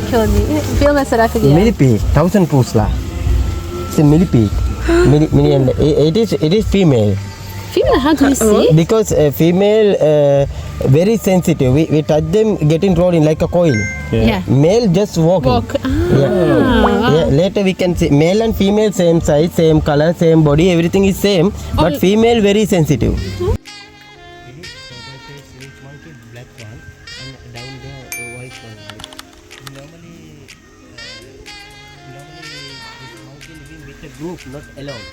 Kelly. Veel mensen raken die aan. Millipede, 1000 pusla. It's a millipede. It is female. Female, how do you see? Because female very sensitive. We touch them getting rolling like a coil. Yeah. Male just walking. Walk. Yeah. Later we can see male and female same size, same color, same body, everything is same. But female very sensitive. Black one and down the white one. Normally this monkey living with a group, not alone.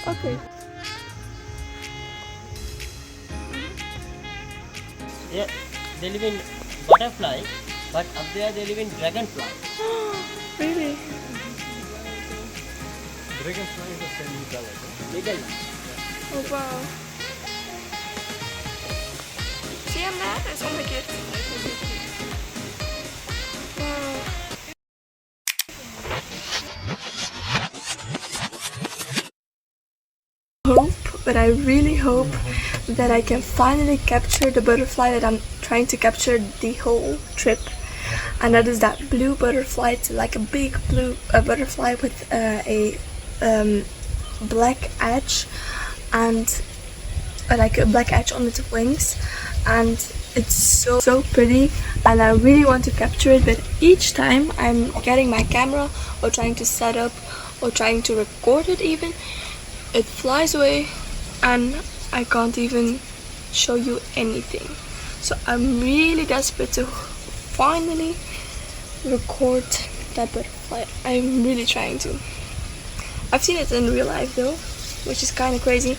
Okay. Yeah, they live in butterfly, but up there they live in dragonfly. Really? Dragonfly is the same color. Middle. Oh wow. Zie je hem daar? Hij is omgekeerd. Wow. But I really hope that I can finally capture the butterfly that I'm trying to capture the whole trip, and that is that blue butterfly. It's like a big blue butterfly with a black edge and like a black edge on its wings, and it's so pretty, and I really want to capture it. But each time I'm getting my camera or trying to set up or trying to record it, even it flies away and I can't even show you anything. So I'm really desperate to finally record that butterfly. I'm really trying to. I've seen it in real life though, which is kind of crazy,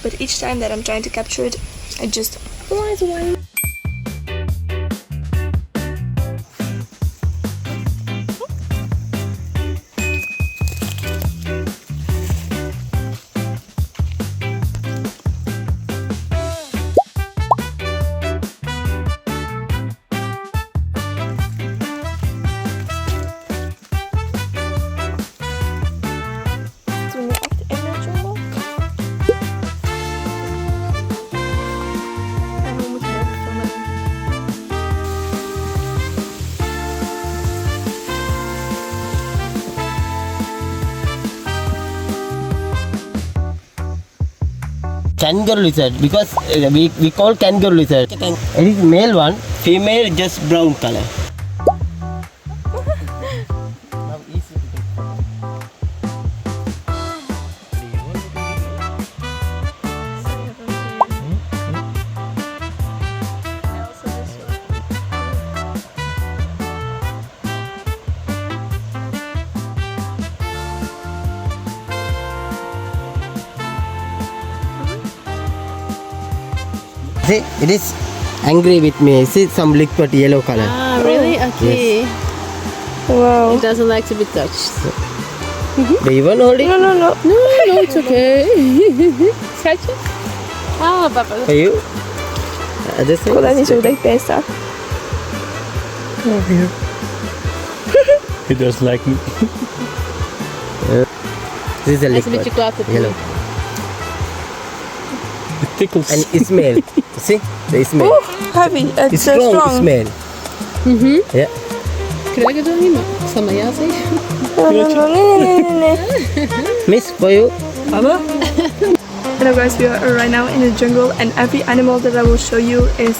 but each time that I'm trying to capture it, it just flies away. Kangaroo lizard, because we call kangaroo lizard. It is male one, female just brown color. See, it is angry with me. See some liquid yellow color. Ah, really? Okay. Yes. Wow. It doesn't like to be touched. Do you want to hold it? No. No, it's okay. Scratch it. Ah, papa. For you? This Ik wil daar niet zo dichtbij staan. He does like me. This is a Hij is een liquid beetje kwaad op yellow. It tickles. And it smell. See, the smell. Oeh, heavy. It's It's so strong. smell. Yeah. Krijg je het niet, maar ik zal maar ja zeggen. Nee. Miss, for you. Mama? Hello guys, we are right now in the jungle and every animal that I will show you is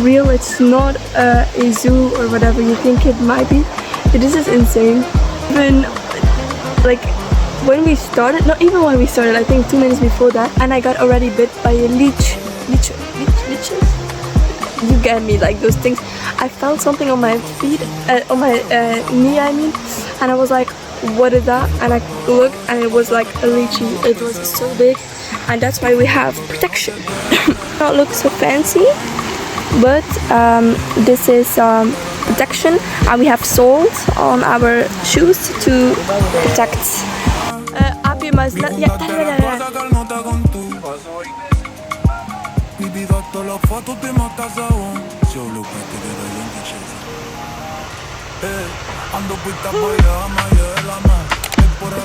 real. It's not a zoo or whatever you think it might be. This is insane. Even like when we started, not even when we started, I think 2 minutes before that, and I got already bit by a leeches. You get me, like those things. I felt something on my feet, on my knee I mean, and I was like, what is that? And I looked and it was like a lychee. It was so big, and that's why we have protection. Not look so fancy, but this is protection, and we have salt on our shoes to protect. Api, maar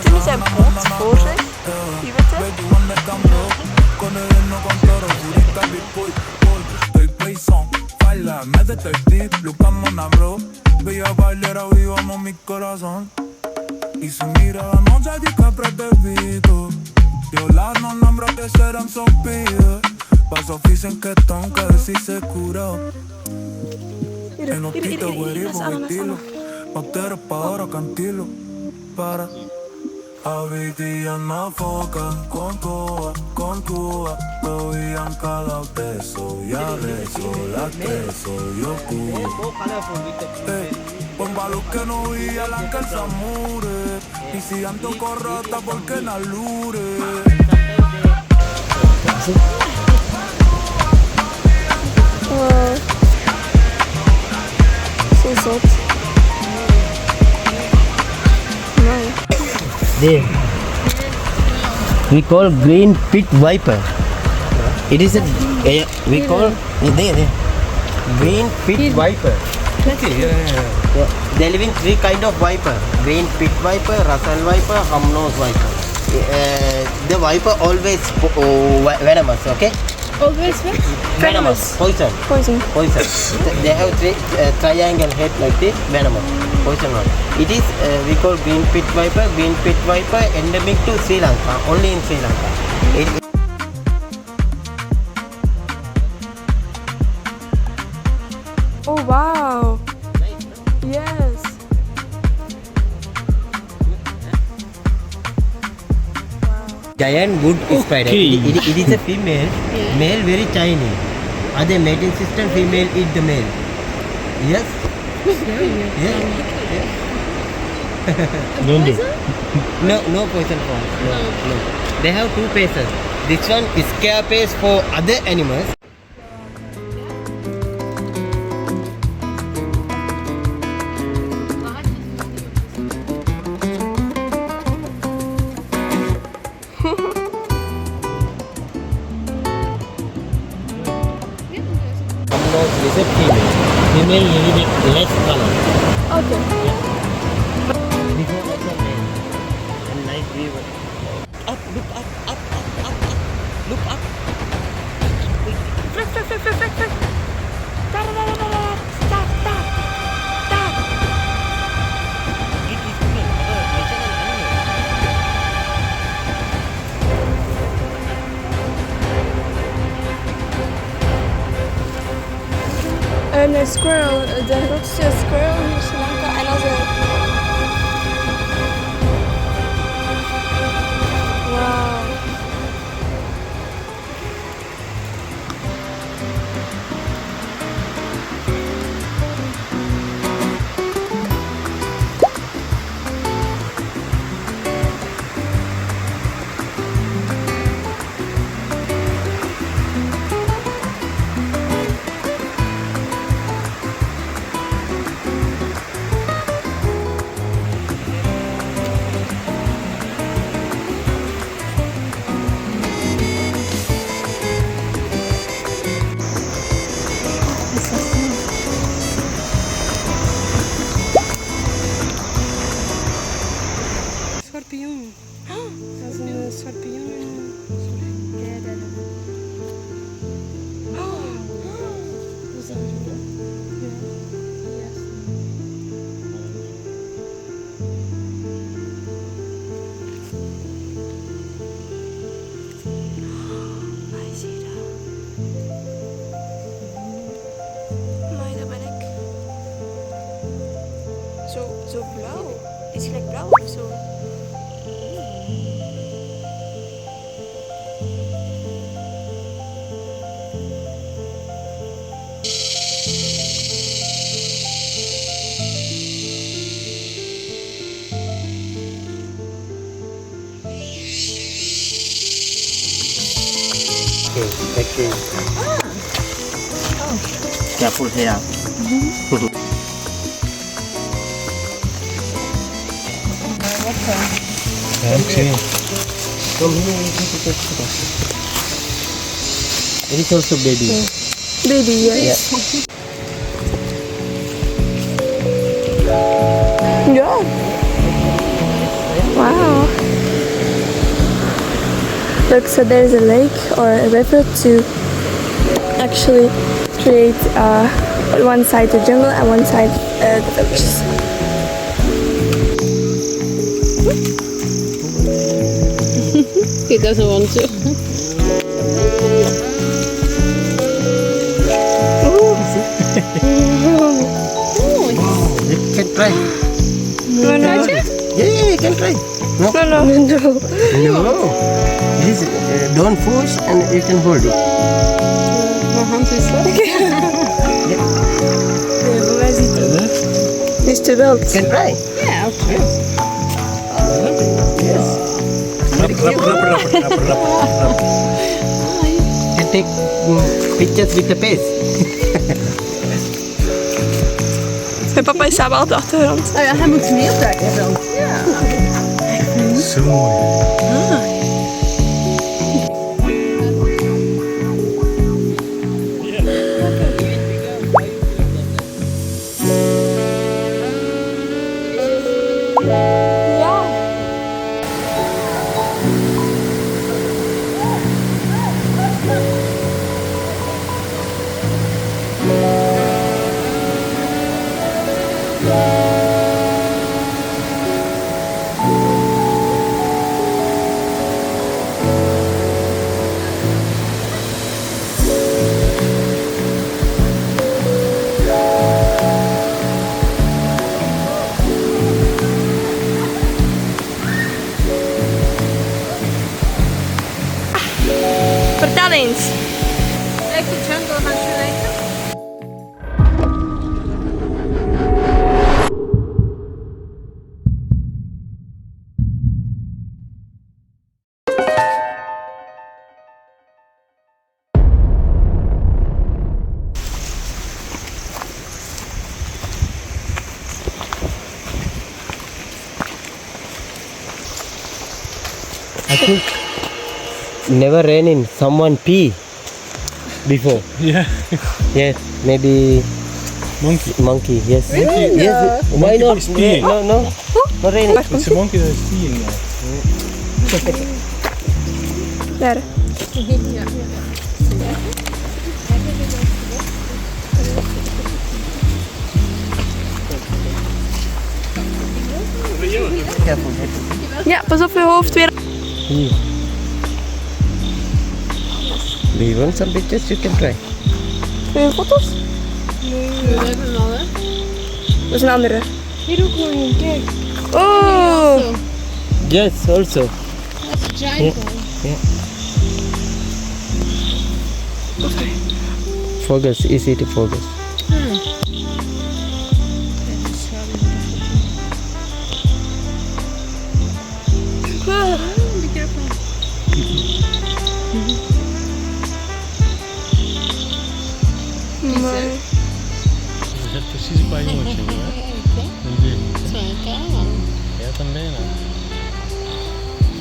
Kunnen zijn bot voor zich? Wie weet het? baila, métete el tip, buscamos una bro. Bella bailera, vivamos mi corazón. Y su mirada non c'è di capra del vito. Io la non nombro che saran soppie. Paso fisen che tonca de si se curó. E non ti te gueri vomitilo. Montero pa ora cantilo. Para Aviti na foca con Cuba. Lo ian cada beso. Ya rezo, la preso, yo cubo. Bomba luz que no veía la calza mure. Y si ando corrota porque na lure. Wow. So zot. Nice. There. We call green pit viper. It is a we call there. Green pit viper. Okay, yeah. They live in three kind of viper: green pit viper, Russell viper, hum-nose viper. The viper always venomous. Okay. Always what? Venomous. Poison. Poison. They have three triangle head like this. Venomous. Poison one. It is we call green pit viper. Green pit viper endemic to Sri Lanka. Only in Sri Lanka. Oh wow. Yes. Giant wood spider. Okay. It is a female. Male very tiny. Other mating system, female eat the male. Yes. Yeah. No poison form. No. They have two faces. This one is carapace for other animals. Is a female. Female little bit less color. Okay. Before the male. And nice view. Up, look up. Look up. Frick. Stop. It is female. Natural animal. And a squirrel. The grootste squirrel in Sri Lanka. En als een... Wow. Schorpioen. Dat is een schorpioen. Hij ziet dat. Maar dat ben ik. Zo blauw. Is gelijk blauw of zo? Okay. Careful here. Okay. Come here. It is also baby. Baby, yes. Yeah. Wow. Look, so there's a lake or a river to actually create a one side the jungle and one side the villages. He doesn't want to. You can try. No, no. Yeah, you can try. No, No, no. No. no. This don't force and you can hold it. My hand is like. It's too wild. You can try. Yeah, okay. Yes. You can take pictures with the face. Mijn papa is samen op de achtergrond. Oh ja, hij moet meedraaien dan. Ja. Zo mooi. Vertel eens. Like the jungle van Sri Lanka. I think never rain in someone pee before. Yeah. Yes, maybe Monkey. monkey. Yes. Really? Yes. Why Monkey not? is peeing. No, no. Not raining. It's a monkey that is peeing now. Daar. Ja. Careful. Ja, pas op je hoofd weer. Here. Do you want some pictures? You can try. Wil je foto's? We hebben hem al, hè? Dat is een andere. Hier ook nog een, kijk. Oh! Zo. Yes, also. Dat is een giant one. Focus, easy to focus. Be careful. Mooi. Je zet precies bij je oortje, hè? Dan doe je het. Zo, ja. Ja, dan ben je nou.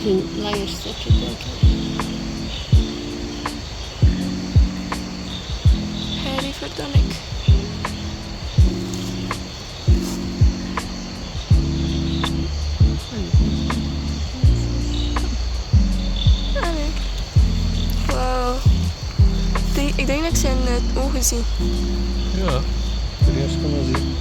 Een langer stukje, denk ik. Harry Verdonik. Wow. Ik denk dat ik zijn ogen zie. Ja. Voor de eerste kan wel zien.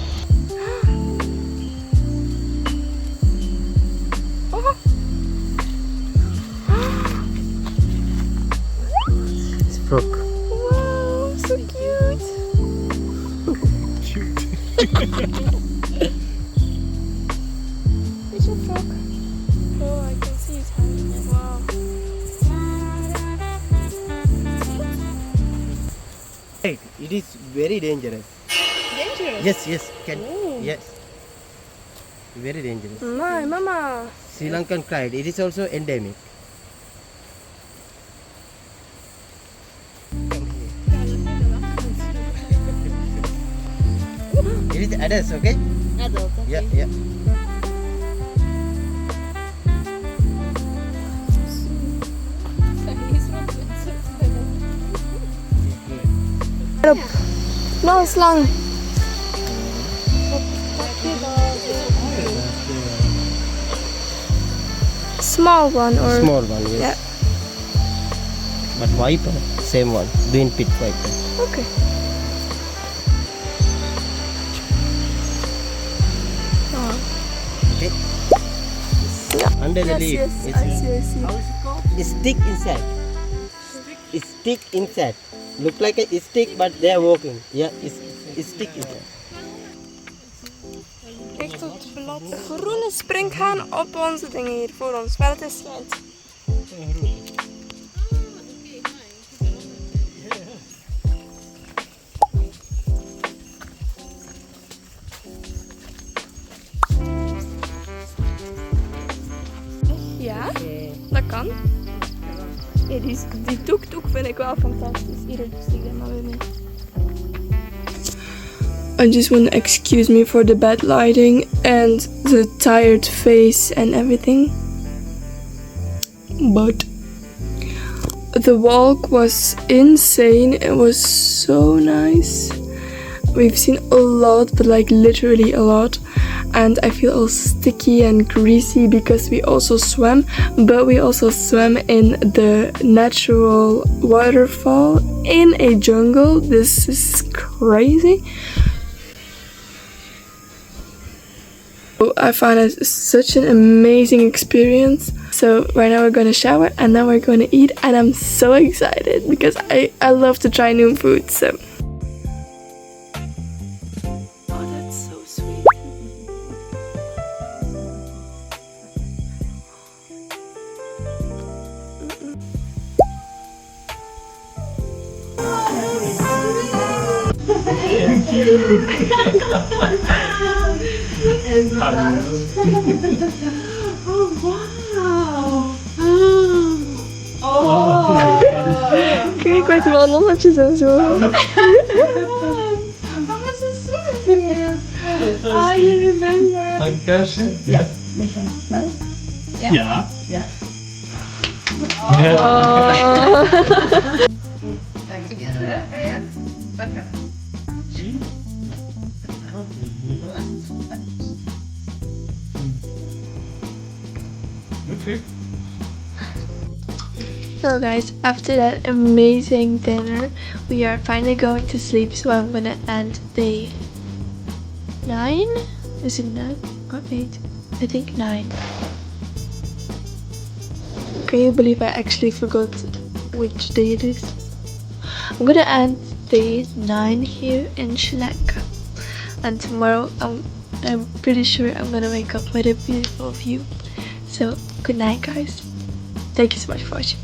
It's frog. Wow, so cute. Cute. Is een frog? Oh, I can see his hand. Wow. Right. It is very dangerous. Dangerous. Yes, yes. Can Oh. yes. Very dangerous. My mama. Sri Lankan cried. It is also endemic. It is adults, okay? Adult, okay. Yeah, yeah. Nou, slang. Small one or Small one, yes. Yeah. But viper, same one. Green pit viper. Okay. Okay. Yeah. Under the Yes, leaf. yes, It's- I see, I see. How is it called? It's stick insect. It's stick insect. Look like a stick, but they are walking. Yeah, it's stick insect. Kijk tot blad. Groene springhaan op onze dingen hier voor ons. Maar het is schijnt. Ja, dat kan. Ja, die tuk-tuk vind ik wel fantastisch. Hier stiek ik maar weer mee. I just want to excuse me for the bad lighting and the tired face and everything. But the walk was insane. It was so nice. We've seen a lot, but like literally a lot. And I feel all sticky and greasy because we also swam, but we also swam in the natural waterfall in a jungle. This is crazy. I found it such an amazing experience. So right now we're gonna shower and then we're gonna eat, and I'm so excited because I love to try new food. So. Oh, that's so sweet. Kijk, met de ballonnetjes en zo. Ah, you remember? Handkussen? Ja. Ja. Ja. So guys, after that amazing dinner, we are finally going to sleep, so I'm gonna end day 9? Is it 9 or 8? I think 9. Can you believe I actually forgot which day it is? I'm gonna end day 9 here in Sri Lanka. And tomorrow I'm pretty sure I'm gonna wake up with a beautiful view. So good night guys. Thank you so much for watching.